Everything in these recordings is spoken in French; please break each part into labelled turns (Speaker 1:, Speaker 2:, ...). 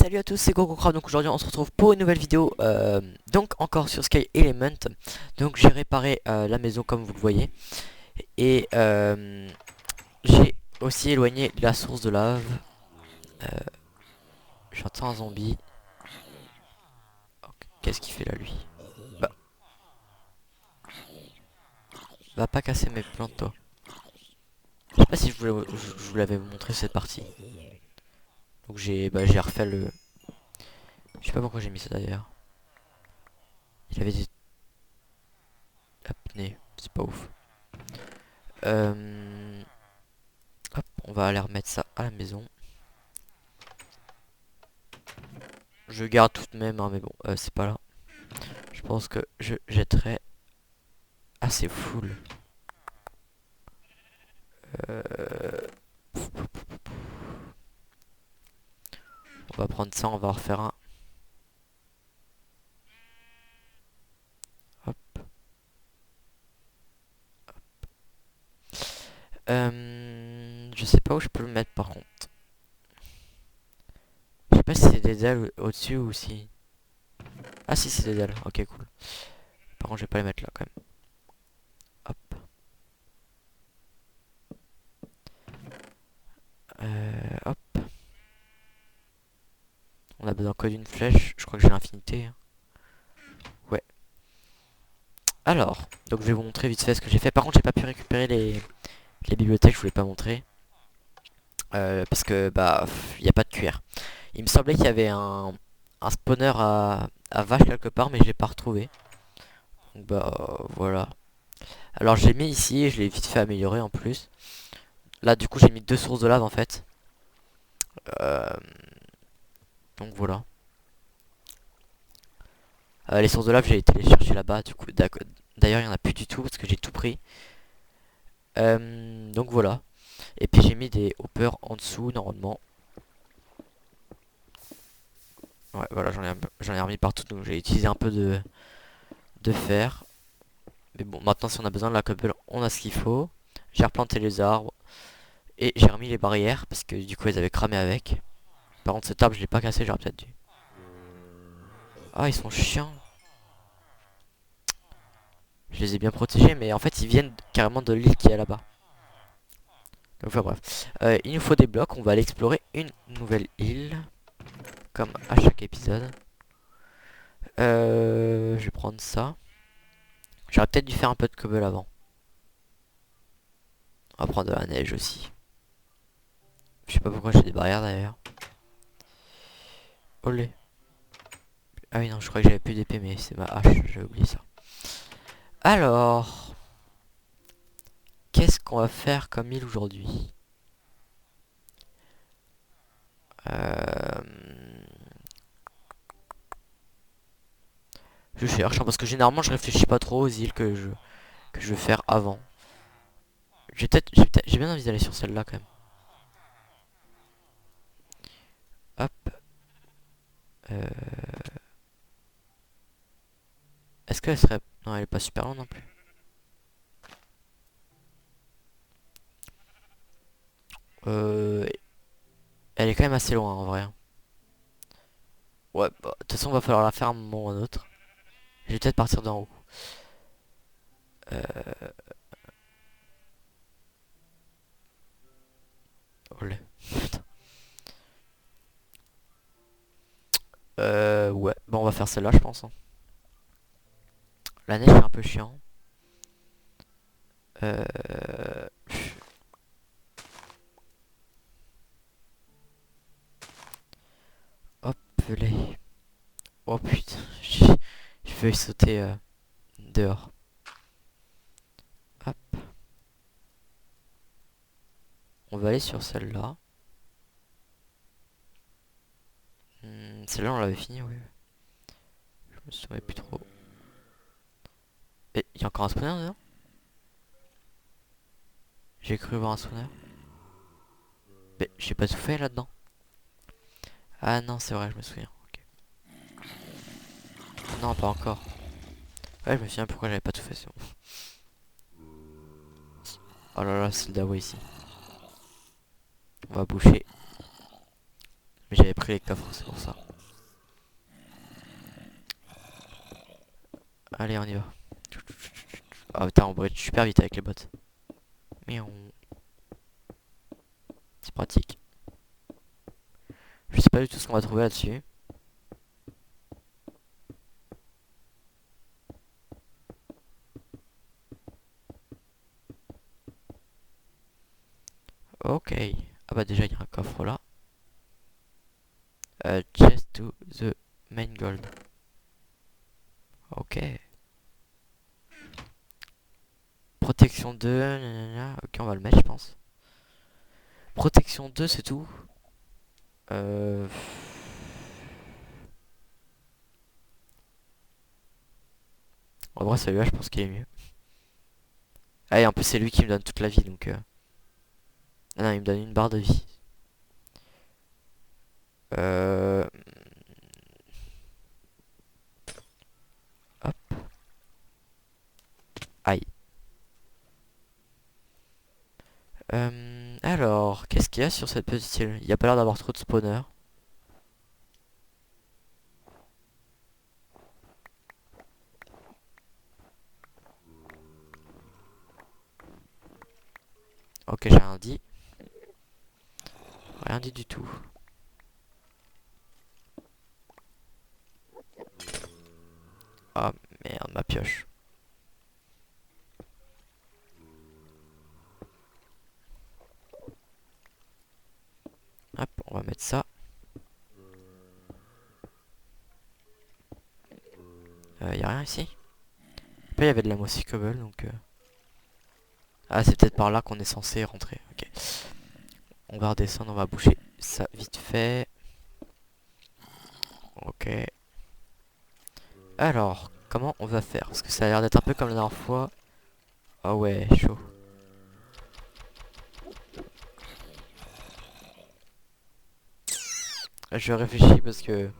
Speaker 1: Salut à tous, c'est GoGoCraft. Donc aujourd'hui on se retrouve pour une nouvelle vidéo, donc encore sur Sky Element. Donc j'ai réparé la maison comme vous le voyez. Et j'ai aussi éloigné la source de lave. euh, J'entends un zombie. Ok, qu'est-ce qu'il fait là lui? Bah, va pas casser mes plantes toi. Je sais pas si je vous l'avais montré cette partie. Donc j'ai refait le... Je sais pas pourquoi j'ai mis ça d'ailleurs. Il avait des apnées, c'est pas ouf. Hop, on va aller remettre ça à la maison. Je garde tout de même, hein, mais bon, c'est pas là. Je pense que je jetterai assez full. Euh, on va prendre ça, on va en refaire un. Hop. Je sais pas où je peux le mettre par contre. Je sais pas si c'est des ailes au-dessus ou si... Ah si, c'est des ailes. Ok, cool. Par contre, je vais pas les mettre là quand même. Hop. Hop. On a besoin que d'une flèche. Je crois que j'ai l'infinité, hein. Ouais. Alors, donc je vais vous montrer vite fait ce que j'ai fait. Par contre, j'ai pas pu récupérer les bibliothèques. Je voulais pas montrer. Parce que, bah, il n'y a pas de cuir. Il me semblait qu'il y avait un spawner à vache quelque part, mais je l'ai pas retrouvé. Donc bah voilà. Alors j'ai mis ici et je l'ai vite fait améliorer en plus. Là du coup j'ai mis deux sources de lave en fait. Euh, donc voilà. Les sources de lave j'ai été les chercher là-bas. Du coup d'ailleurs il y en a plus du tout parce que j'ai tout pris. Donc voilà. Et puis j'ai mis des hoppers en dessous normalement. Ouais voilà j'en ai remis partout donc j'ai utilisé un peu de fer. Mais bon maintenant si on a besoin de la cobble on a ce qu'il faut. J'ai replanté les arbres. Et j'ai remis les barrières parce que du coup elles avaient cramé avec. Par contre cet arbre je l'ai pas cassé, j'aurais peut-être dû. Ah ils sont chiants. Je les ai bien protégés mais en fait ils viennent carrément de l'île qui est là-bas. Donc enfin bref. Il nous faut des blocs, on va aller explorer une nouvelle île. Comme à chaque épisode. Je vais prendre ça. J'aurais peut-être dû faire un peu de cobble avant. On va prendre de la neige aussi. Je sais pas pourquoi j'ai des barrières d'ailleurs. Olé. Ah oui non je crois que j'avais plus d'épée mais c'est ma hache, j'ai oublié ça. Alors, qu'est-ce qu'on va faire comme île aujourd'hui? Euh, Je cherche, hein, parce que généralement je réfléchis pas trop aux îles que je vais faire avant. J'ai bien envie d'aller sur celle-là quand même. Hop. Euh, Est-ce qu'elle serait... Non, elle est pas super loin non plus. Euh, Elle est quand même assez loin en vrai, hein. Ouais, bah, de toute façon, va falloir la faire à un moment ou à un autre. Je vais peut-être partir d'en haut. Euh... Olé. Putain. Ouais, bon, on va faire celle-là, je pense, hein. La neige est un peu chiant. Euh... Hop, les... Oh putain, j'ai failli sauter dehors. Hop, on va aller sur celle-là. Celle-là on l'avait fini, oui. Je me souviens plus trop. Et il y a encore un spawner dedans? J'ai cru voir un spawner. Mais j'ai pas tout fait là-dedans. Ah non, c'est vrai, je me souviens. Ok. Non, pas encore. Ouais, je me souviens pourquoi j'avais pas tout fait, c'est bon. Oh là là, c'est le dawa ici. On va boucher. Mais j'avais pris les coffres, c'est pour ça. Allez, on y va. Ah putain, on brûle super vite avec les bottes. Miaou. C'est pratique. Je sais pas du tout ce qu'on va trouver là-dessus. Ok. Ah bah déjà il y a un coffre là. Chest to the main gold. Ok. Protection 2. Nanana. Ok, on va le mettre je pense. Protection 2 c'est tout. Euh... En vrai celui-là je pense qu'il est mieux. Ah et en plus c'est lui qui me donne toute la vie donc... Ah non il me donne une barre de vie. Euh... Hop. Aïe. Alors, qu'est-ce qu'il y a sur cette petite île? Il n'y a pas l'air d'avoir trop de spawners. Ok, j'ai rien dit. Rien dit du tout. Ah merde, ma pioche. Hop, on va mettre ça. Y a rien ici? Après, il y avait de la mossy cobble donc. Ah, c'est peut-être par là qu'on est censé rentrer. Ok. On va redescendre, on va boucher ça vite fait. Ok. Alors, comment on va faire? Parce que ça a l'air d'être un peu comme la dernière fois. Ah ouais, chaud. Je réfléchis parce que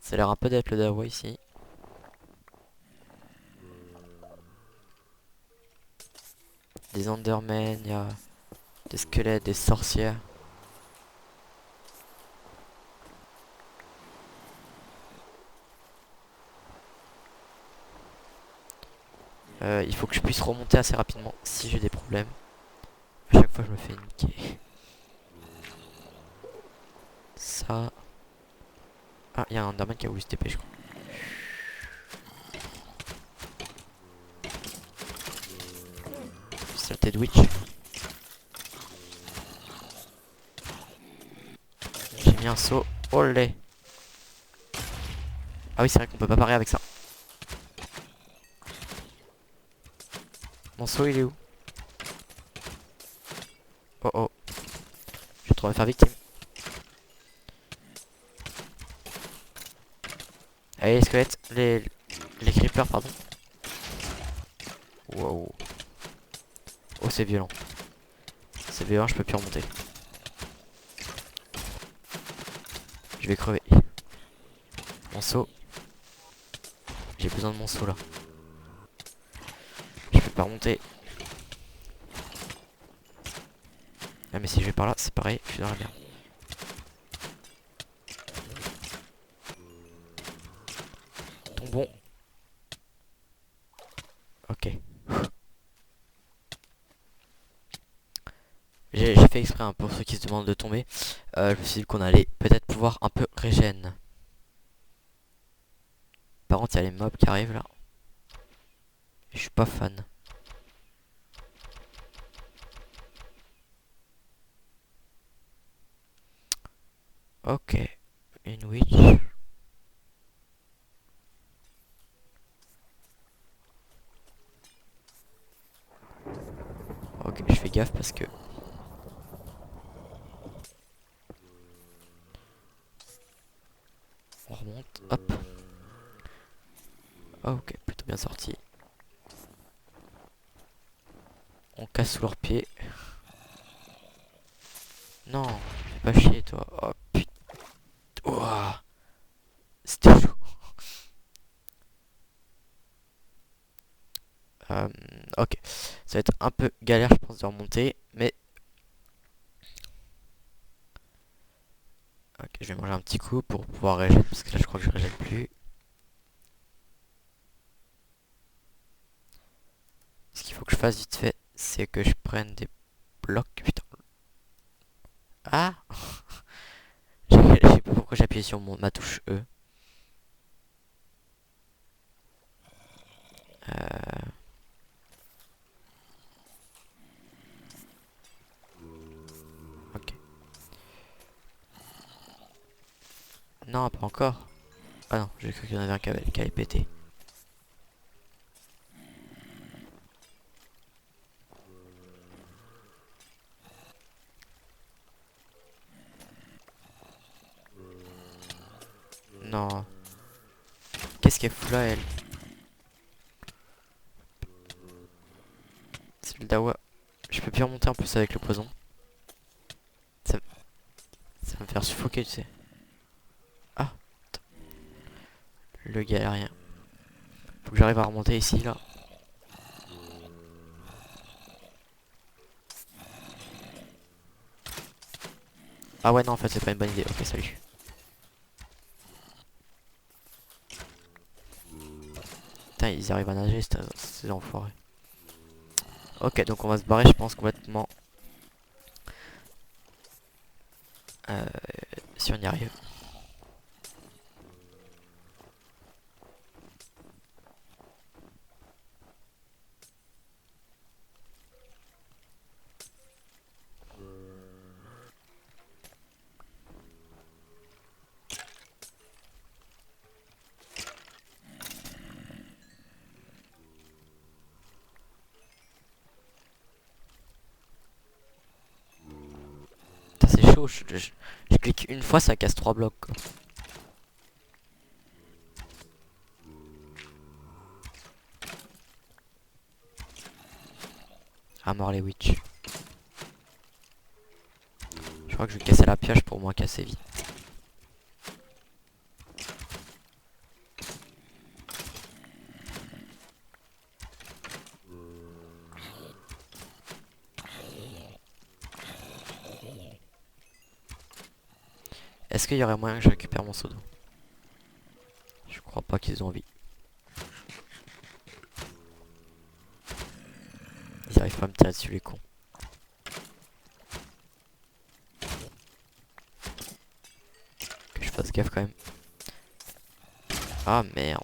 Speaker 1: ça a l'air un peu d'être le Dawa ici. Des Endermen, il y a des squelettes, des sorcières. Il faut que je puisse remonter assez rapidement si j'ai des problèmes. À chaque fois je me fais niquer. Ça. Ah, il y a un Enderman qui a voulu se TP je crois. Saleté de witch. J'ai mis un saut. Olé. Ah oui c'est vrai qu'on peut pas parer avec ça. Mon saut il est où? Oh oh. Je vais trop me faire victime. Allez les squelettes. Les creepers pardon. Wow. Oh c'est violent. C'est violent, je peux plus remonter. Je vais crever. Mon saut. J'ai besoin de mon saut là. Je peux pas remonter. Ah mais si je vais par là, c'est pareil, je suis dans la merde. Tombons. Ok. J'ai fait exprès hein, pour ceux qui se demandent de tomber. Je me suis dit qu'on allait peut-être pouvoir un peu régène. Par contre, il y a les mobs qui arrivent là. Et je suis pas fan. Ok. Une witch. Ok, je fais gaffe parce que... On remonte. Hop. Ok, plutôt bien sorti. On casse sous leurs pieds. Non, fais pas chier toi. Oh putain. Ouah. C'était chaud. Ok. Ça va être un peu galère je pense de remonter. Mais... Ok, je vais manger un petit coup pour pouvoir régénérer parce que là je crois que je régène plus. Ce qu'il faut que je fasse vite fait, c'est que je prenne des blocs. Putain. Ah je sais pas pourquoi j'ai appuyé sur ma touche E. Euh, ok. Non, pas encore. Ah non, j'ai cru qu'il y en avait un qui avait pété. Non. Qu'est-ce qu'elle fout là, elle? C'est le dawa. Je peux plus remonter en plus avec le poison. Ça, ça va me faire suffoquer, tu sais. Ah, le galérien. Faut que j'arrive à remonter ici, là. Ah ouais, non, en fait, c'est pas une bonne idée. Ok, salut. Putain, ils arrivent à nager, ces enfoirés. Ok, donc on va se barrer, je pense, complètement. Euh, si on y arrive. Putain, c'est chaud. Je clique une fois, ça casse 3 blocs, quoi. Ah, mort les witch. Je crois que je vais casser la pioche pour moins casser vite. Est-ce qu'il y aurait moyen que je récupère mon seau d'eau? Je crois pas qu'ils ont envie. Ils arrivent pas à me tirer dessus, les cons. Que je fasse gaffe quand même. Ah merde.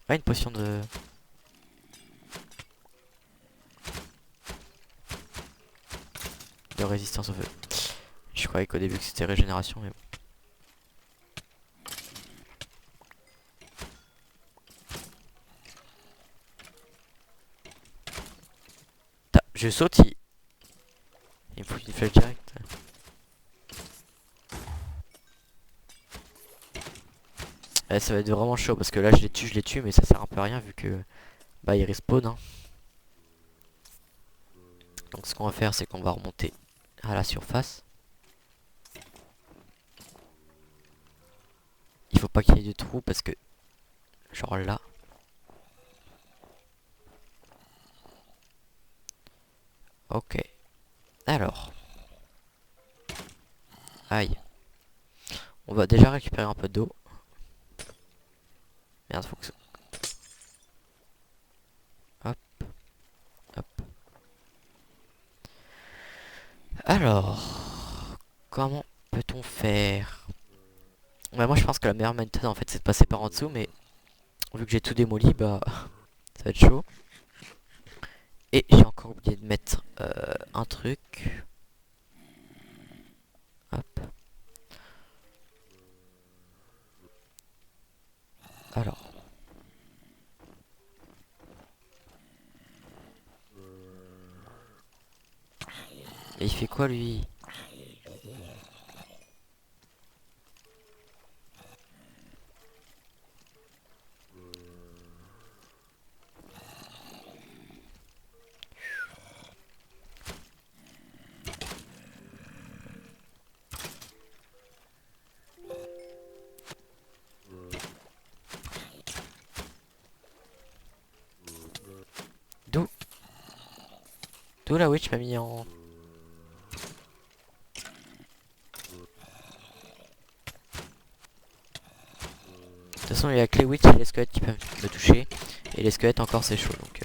Speaker 1: Ah, une potion de résistance au feu. Je croyais qu'au début que c'était régénération, mais bon. Je saute, il me faut une flèche directe. Ça va être vraiment chaud parce que là je les tue, mais ça sert un peu à rien vu que bah ils respawn, hein. Donc ce qu'on va faire, c'est qu'on va remonter à la surface. Il faut pas qu'il y ait de trous parce que genre là. Ok. Alors. Aïe. On va déjà récupérer un peu d'eau. Merde, faut que ça... Hop, hop. Alors. Comment peut-on faire? Bah moi je pense que la meilleure méthode en fait c'est de passer par en dessous, mais vu que j'ai tout démoli, bah ça va être chaud. Et j'ai encore oublié de mettre un truc. Hop. Alors. Mais il fait quoi lui? D'où? D'où la witch m'a mis en... De toute façon il y a que les witch et les squelettes qui peuvent me toucher. Et les squelettes encore c'est chaud donc...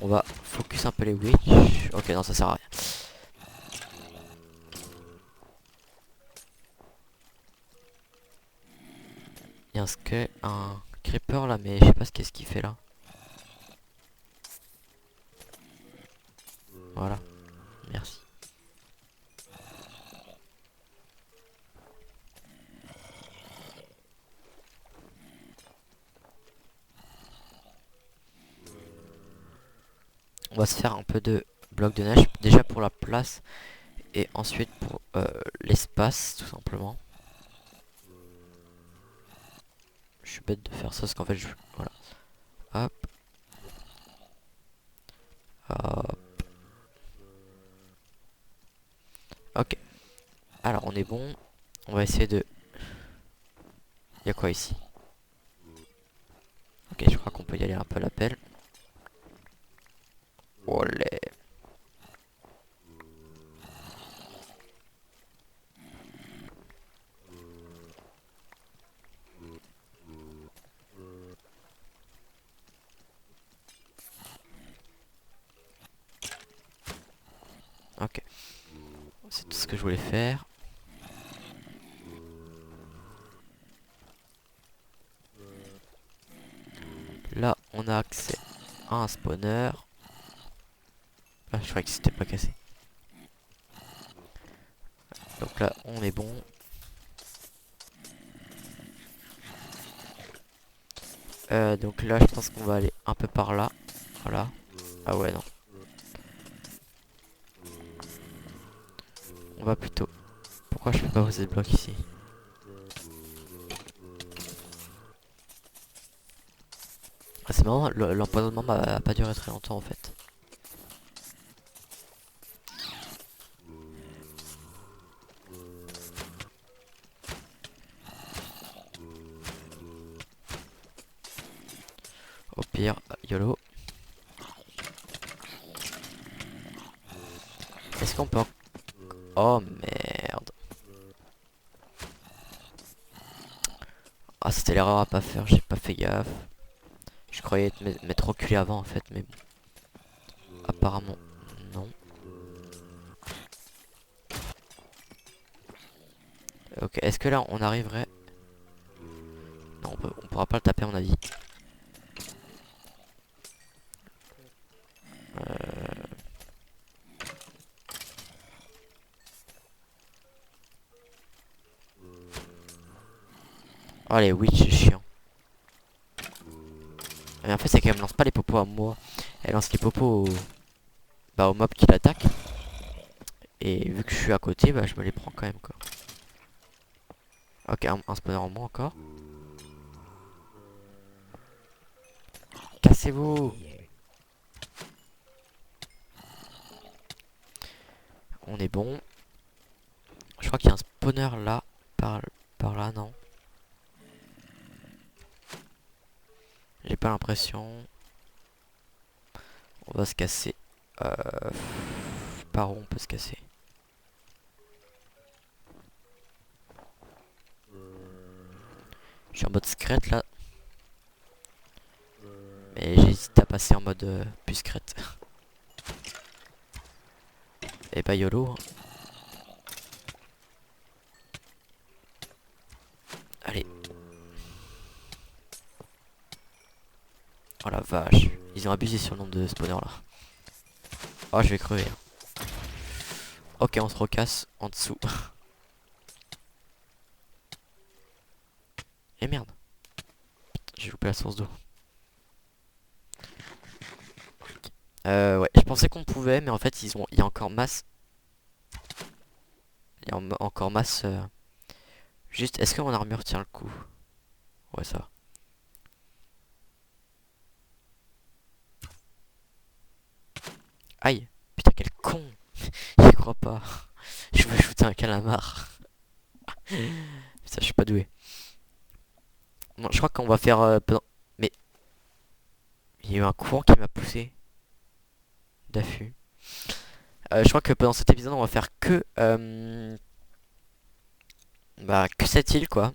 Speaker 1: on va focus un peu les witch. Ok non ça sert à rien. Il y a un creeper là mais je sais pas ce qu'est-ce qu'il fait là. Voilà. Merci. On va se faire un peu de blocs de neige. Déjà pour la place. Et ensuite pour l'espace tout simplement. Je suis bête de faire ça parce qu'en fait je... Voilà. Hop. Hop. Ok. Alors on est bon. On va essayer de... Il y a quoi ici? Ok je crois qu'on peut y aller un peu à la pelle. Olé. Ok. C'est tout ce que je voulais faire. Là on a accès à un spawner. Ah je croyais que c'était pas cassé. Donc là on est bon. Donc là je pense qu'on va aller un peu par là. Voilà. Ah ouais non. On va plutôt... Pourquoi je peux pas poser de bloc ici? Ah, c'est marrant, l'empoisonnement m'a pas duré très longtemps en fait. Au pire, YOLO. Est-ce qu'on peut... Oh merde. Ah c'était l'erreur à pas faire, j'ai pas fait gaffe. Je croyais m'être reculé avant en fait, mais bon. Apparemment non. Ok, est-ce que là on arriverait... Non, on pourra pas le taper on a dit. Oh les witch c'est chiant. Mais en fait c'est qu'elle me lance pas les popos à moi. Elle lance les popos au mob qui l'attaque. Et vu que je suis à côté, bah je me les prends quand même quoi. Ok, un spawner en moins encore. Cassez-vous. On est bon. Je crois qu'il y a un spawner là. Par là, non. J'ai pas l'impression. On va se casser. Euh, Par où on peut se casser? Je suis en mode secrète là. Mais j'hésite à passer en mode plus secrète. Et bah YOLO. Allez. Oh la vache. Ils ont abusé sur le nombre de spawners là. Oh je vais crever. Ok on se recasse en dessous. Et merde. J'ai loupé la source d'eau. Ouais, je pensais qu'on pouvait, mais en fait il y a encore masse. Il y a encore masse. Juste, est-ce que mon armure tient le coup? Ouais ça va. Aïe. Putain quel con. J'y crois pas. Je veux shooter un calamar. Putain je suis pas doué. Bon, je crois qu'on va faire... Mais il y a eu un courant qui m'a poussé d'affût. Je crois que pendant cet épisode, on va faire que cette île, quoi.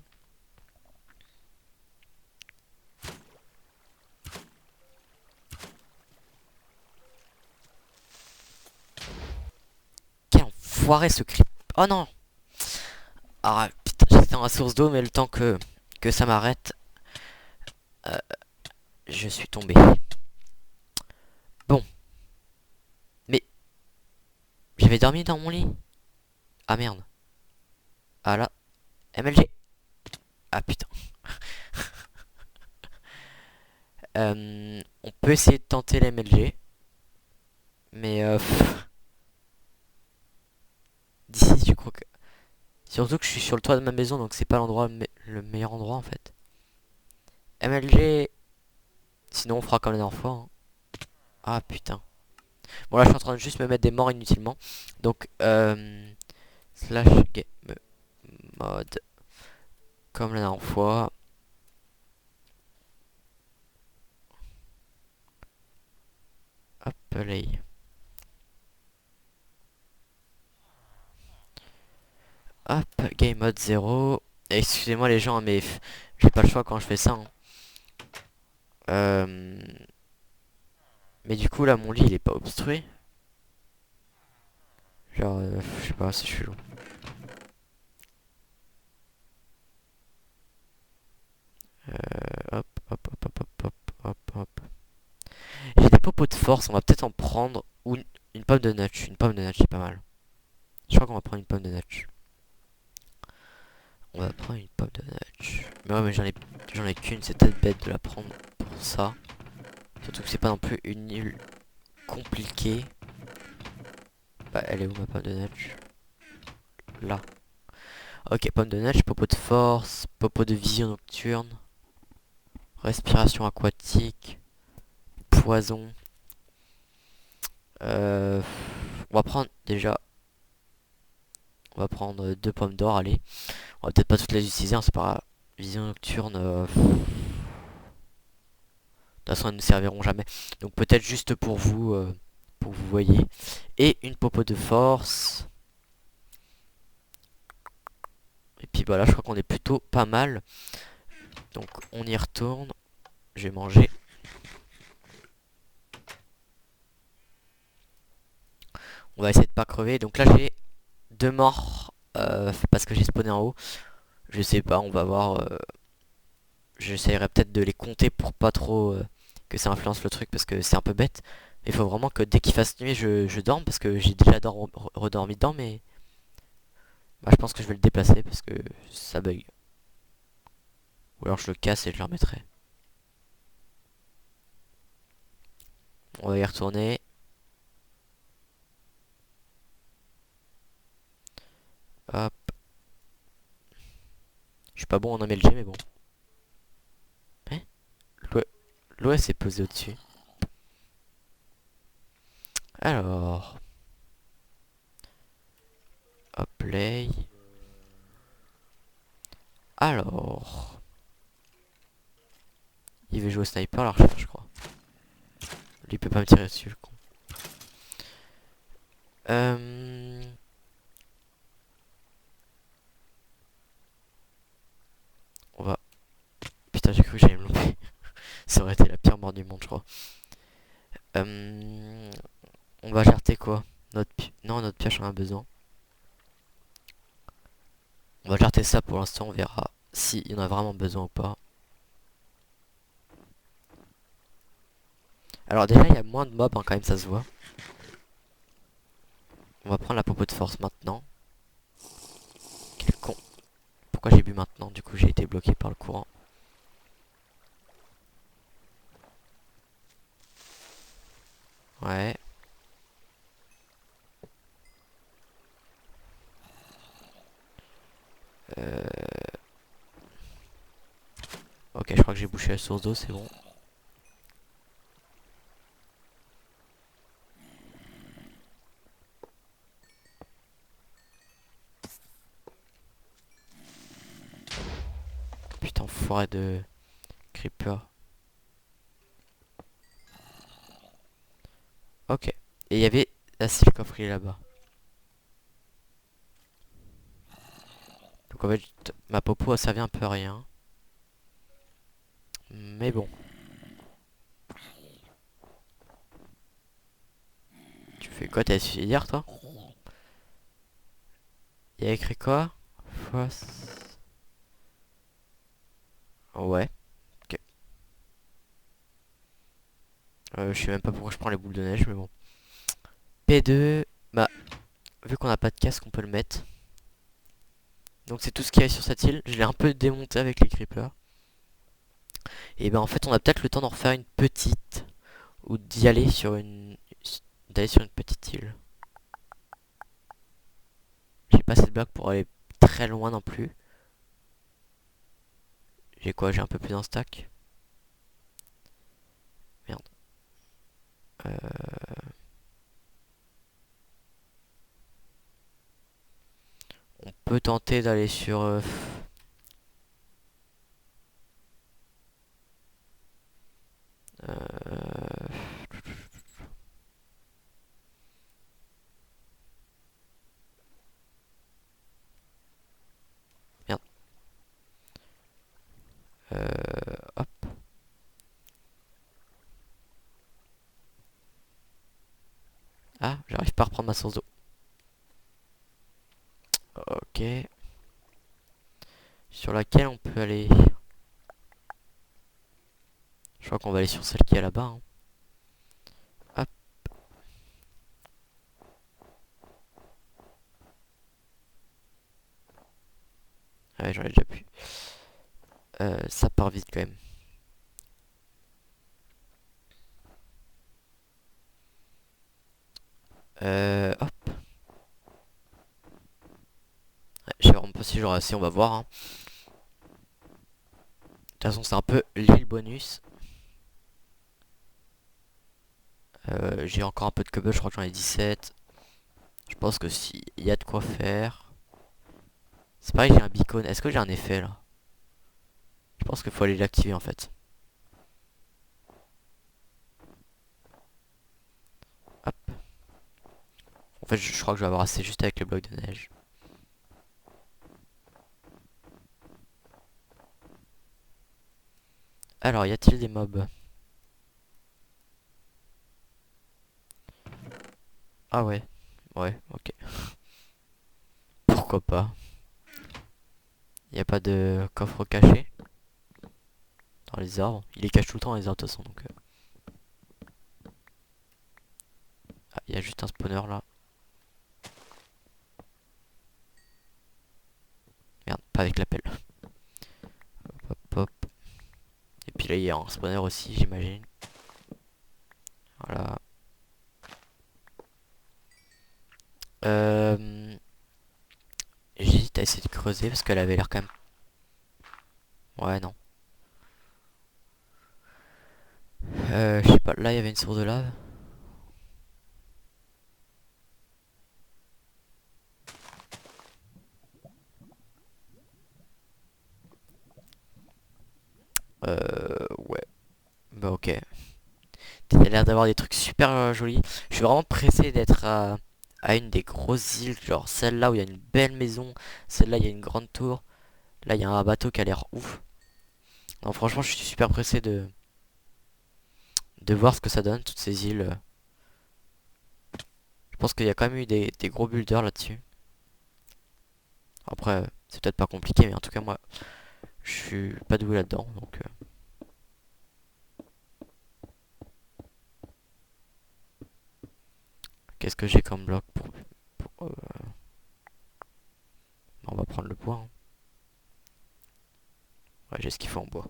Speaker 1: Quel enfoiré ce creep. Oh non. Ah putain, j'étais dans la source d'eau, mais le temps que ça m'arrête, euh, je suis tombé. Bon, mais j'avais dormi dans mon lit. Ah merde. Ah là, MLG. Ah putain. On peut essayer de tenter la MLG. Mais d'ici, je crois que... Surtout que je suis sur le toit de ma maison, donc c'est pas l'endroit le meilleur endroit en fait. MLG. Sinon, on fera comme la dernière fois, hein. Ah putain. Bon là, je suis en train de juste me mettre des morts inutilement. Donc, slash game mode comme la dernière fois. Hop, play. Hop, game mode 0. Excusez-moi les gens, mais j'ai pas le choix quand je fais ça, hein. Euh, Mais du coup, là, mon lit, il est pas obstrué. Genre, je sais pas, c'est chelou. Hop, hop, hop, hop, hop, hop, hop, hop. J'ai des popos de force, on va peut-être en prendre. Ou une pomme de nutch. Une pomme de nutch, c'est pas mal. Je crois qu'on va prendre une pomme de nutch. On va prendre une pomme de nutch. Mais ouais, mais j'en ai qu'une, c'est peut-être bête de la prendre pour ça. Surtout que c'est pas non plus une île compliquée. Bah, elle est où ma pomme de nutch? Là. Ok, pomme de nutch, popo de force, popo de vision nocturne, respiration aquatique, poison. Euh, on va prendre déjà... On va prendre deux pommes d'or, allez. On va peut-être pas toutes les utiliser, hein, c'est pas grave. Vision nocturne... De toute façon, elles ne serviront jamais. Donc peut-être juste pour vous voyez. Et une popo de force. Et puis voilà, je crois qu'on est plutôt pas mal. Donc on y retourne. Je vais manger. On va essayer de pas crever. Donc là j'ai deux morts parce que j'ai spawné en haut. Je sais pas, on va voir. J'essaierai peut-être de les compter pour pas trop que ça influence le truc parce que c'est un peu bête. Il faut vraiment que dès qu'il fasse nuit, je dorme parce que j'ai déjà redormi dedans. Mais bah, je pense que je vais le déplacer parce que ça bug. Ou alors je le casse et je le remettrai. On va y retourner. Hop. Je suis pas bon en MLG mais bon. Hein? L'OS s'est posé au-dessus. Alors. Hop, play. Alors. Il veut jouer au sniper l'archer je crois. Lui il peut pas me tirer dessus le con. Euh... On va... Putain j'ai cru que j'allais me louper. Ça aurait été la pire mort du monde je crois. On va jarter quoi? Non, notre pioche en a besoin. On va jarter ça pour l'instant, on verra s'il y en a vraiment besoin ou pas. Alors déjà il y a moins de mobs hein, quand même ça se voit. On va prendre la popo de force maintenant. Quel con. Pourquoi j'ai bu maintenant? Du coup j'ai été bloqué par le courant. Ouais. Ok, je crois que j'ai bouché la source d'eau, c'est bon. Putain, forêt de creeper. Ok. Et il y avait Ah si, le coffre il est là-bas. Donc en fait, ma popo a servi un peu à rien. Mais bon. Tu fais quoi? T'as essayé hier toi? Il y a écrit quoi? Fois... Ouais. Ok. Je sais même pas pourquoi je prends les boules de neige, mais bon. P2. Bah, vu qu'on n'a pas de casque, on peut le mettre. Donc c'est tout ce qu'il y a sur cette île. Je l'ai un peu démonté avec les creepers. Et ben en fait, on a peut-être le temps d'en refaire une petite. Ou d'y aller sur une... d'aller sur une petite île. J'ai pas assez de blocs pour aller très loin non plus. J'ai quoi? J'ai un peu plus d'un stack. Merde. On peut tenter d'aller sur... euh, Merde. Hop. Ah, j'arrive pas à reprendre ma source d'eau. Ok. Sur laquelle on peut aller? Je crois qu'on va aller sur celle qui est là-bas, hein. Hop. Ah ouais, j'en ai déjà pu. Ça part vite quand même. Hop. Ouais, je sais vraiment pas si j'aurai assez, on va voir, hein. De toute façon, c'est un peu l'île bonus. J'ai encore un peu de cobble, je crois que j'en ai 17. Je pense que si, il y a de quoi faire. C'est pareil, j'ai un beacon. Est-ce que j'ai un effet là? Je pense qu'il faut aller l'activer en fait. Hop. En fait, je crois que je vais avoir assez juste avec les blocs de neige. Alors, y a-t-il des mobs? Ah ouais. Ouais, ok. Pourquoi pas? Y a pas de coffre caché dans les arbres. Il les cache tout le temps les arbres de toute façon donc. Ah, y a juste un spawner là. Merde, pas avec la pelle. Hop, hop, hop. Et puis là, il y a un spawner aussi, j'imagine. Voilà. Euh... J'hésite à essayer de creuser parce qu'elle avait l'air quand même. Ouais, non. Je sais pas, là il y avait une source de lave. Ouais. Bah ok. Il y a l'air d'avoir des trucs super jolis. Je suis vraiment pressé d'être à une des grosses îles, genre celle-là où il y a une belle maison, celle-là il y a une grande tour, là il y a un bateau qui a l'air ouf. Non franchement je suis super pressé de voir ce que ça donne, toutes ces îles. Je pense qu'il y a quand même eu des gros builders là-dessus. Après c'est peut-être pas compliqué mais en tout cas moi je suis pas doué là-dedans donc qu'est-ce que j'ai comme bloc on va prendre le bois, hein. Ouais j'ai ce qu'il faut en bois.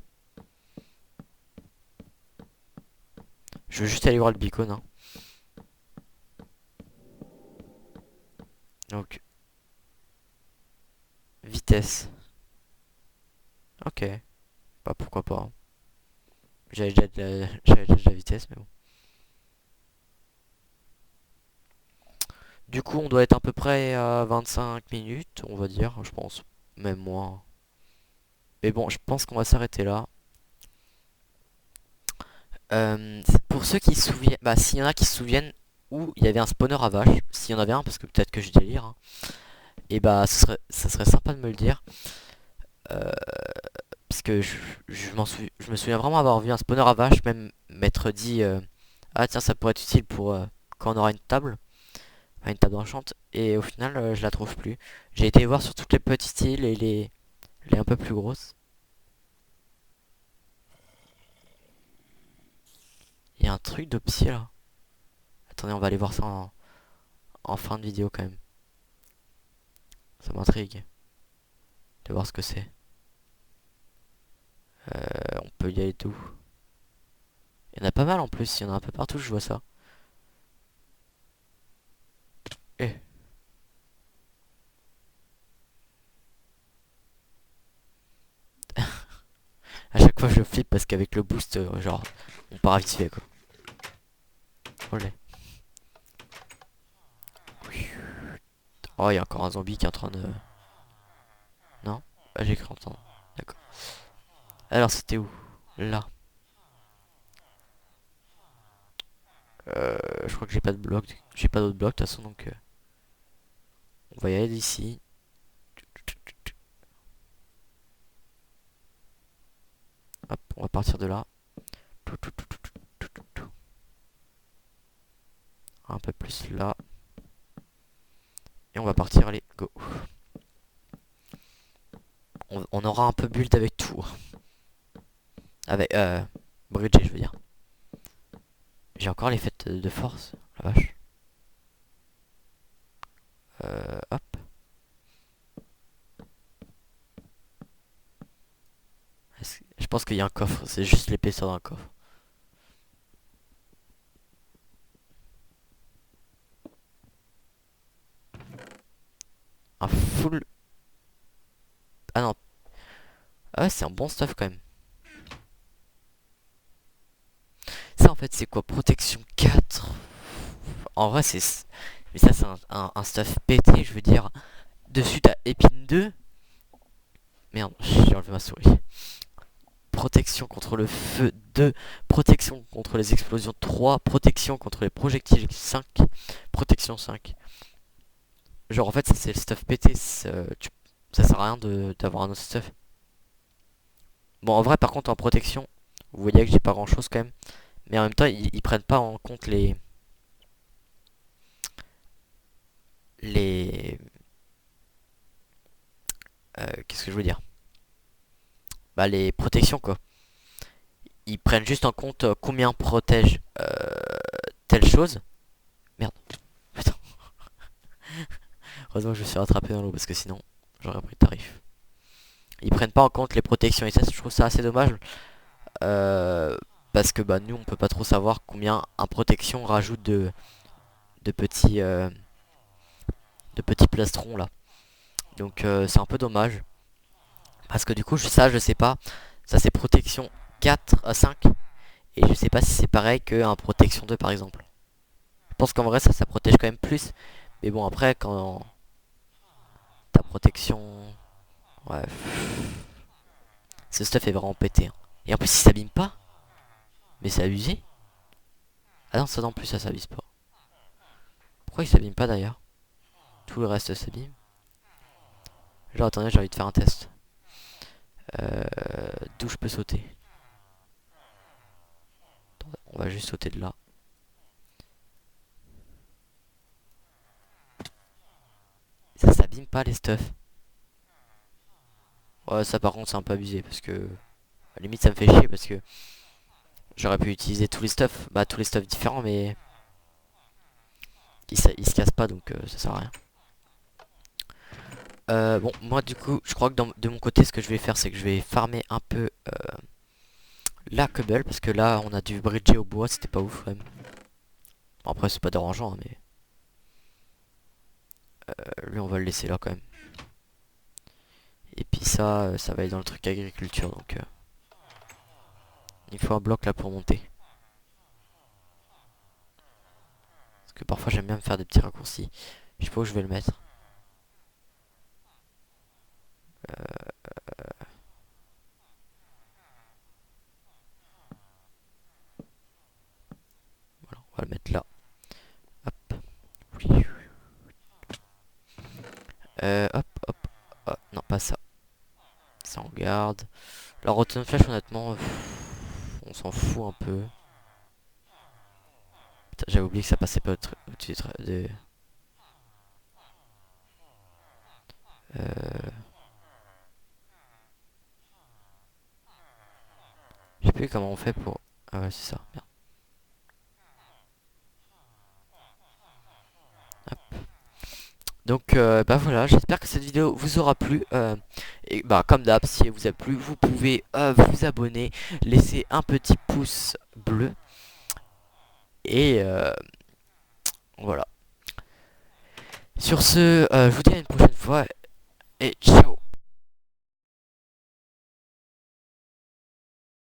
Speaker 1: Je veux juste aller voir le beacon, hein. Donc vitesse. Ok. Bah pourquoi pas, hein. J'avais déjà de la vitesse, mais bon. Du coup, on doit être à peu près à 25 minutes, on va dire, je pense. Même moins. Mais bon, je pense qu'on va s'arrêter là. Pour ceux qui se souviennent, bah s'il y en a qui se souviennent, où il y avait un spawner à vaches, s'il y en avait un, parce que peut-être que je délire, hein. Et bah ça serait sympa de me le dire. Euh, Parce que je me souviens vraiment avoir vu un spawner à vaches, même m'être dit ah tiens ça pourrait être utile pour quand on aura une table, enfin, une table d'enchante, et au final je la trouve plus. J'ai été voir sur toutes les petites îles et les un peu plus grosses. Il y a un truc de psy là. Attendez, on va aller voir ça en fin de vidéo quand même. Ça m'intrigue de voir ce que c'est. On peut y aller d'où? Il y en a pas mal en plus, il y en a un peu partout, je vois ça. Eh, à chaque fois je flippe parce qu'avec le boost, genre, on part vite fait quoi. Olé. Oh, il y a encore un zombie qui est en train de... Non? Ah, j'ai cru entendre. D'accord. Alors, c'était où? Là. Je crois que j'ai pas de bloc. J'ai pas d'autres blocs, de toute façon, donc... on va y aller d'ici. Hop, on va partir de là. Un peu plus là. Et on va partir, allez, go. On aura un peu build avec tout. Avec, Bridget, je veux dire. J'ai encore les fêtes de force, la vache. Hop. Je pense qu'il y a un coffre, c'est juste l'épaisseur d'un coffre. Un full... Ah non. Ah ouais, c'est un bon stuff quand même. Ça en fait c'est quoi? Protection 4. En vrai c'est... Mais ça c'est un stuff pété, je veux dire. Dessus t'as épine 2. Merde, j'ai enlevé ma souris. Protection contre le feu 2. Protection contre les explosions 3. Protection contre les projectiles 5. Protection 5. Genre en fait ça c'est le stuff pété. Ça sert à rien d'avoir un autre stuff. Bon en vrai par contre en protection, vous voyez que j'ai pas grand chose quand même. Mais en même temps ils prennent pas en compte les qu'est-ce que je veux dire? Bah les protections quoi. Ils prennent juste en compte combien protège telle chose. Merde. Putain. Heureusement que je me suis rattrapé dans l'eau parce que sinon j'aurais pris le tarif. Ils prennent pas en compte les protections et ça je trouve ça assez dommage. Euh, Parce que bah nous on peut pas trop savoir combien un protection rajoute de petits de petits plastrons là. Donc c'est un peu dommage. Parce que du coup ça je sais pas. Ça c'est protection 4 à 5. Et je sais pas si c'est pareil qu'un protection 2 par exemple. Je pense qu'en vrai ça protège quand même plus. Mais bon après quand ta protection... Ouais. Ce stuff est vraiment pété, hein. Et en plus il s'abîme pas. Mais c'est abusé. Ah non ça non plus ça s'abîme pas. Pourquoi il s'abîme pas d'ailleurs? Tout le reste s'abîme. Genre attendez j'ai envie de faire un test. D'où je peux sauter? Attendez, on va juste sauter de là. Ça s'abîme pas les stuff. Ouais ça par contre c'est un peu abusé parce que... À la limite ça me fait chier parce que... J'aurais pu utiliser tous les stuff. Bah tous les stuff différents mais... Il se casse pas donc ça sert à rien. Bon, moi du coup, je crois que de mon côté, ce que je vais faire, c'est que je vais farmer un peu la cobble, parce que là, on a dû bridger au bois, c'était pas ouf quand même. Bon, après, c'est pas dérangeant, hein, mais lui, on va le laisser là quand même. Et puis ça, ça va aller dans le truc agriculture, donc il faut un bloc là pour monter. Parce que parfois, j'aime bien me faire des petits raccourcis. Je sais pas où je vais le mettre. Voilà, on va le mettre là. Hop, hop. Oh, non, pas ça. Ça on garde. La rotation de flèche, honnêtement, on s'en fout un peu. Putain, j'avais oublié que ça passait pas au-dessus de... Euh... Je sais plus comment on fait pour... Ah ouais, c'est ça. Merde. Donc bah voilà, j'espère que cette vidéo vous aura plu. Et bah comme d'hab, si elle vous a plu, vous pouvez vous abonner, laisser un petit pouce bleu. Et voilà. Sur ce, je vous dis à une prochaine fois et ciao.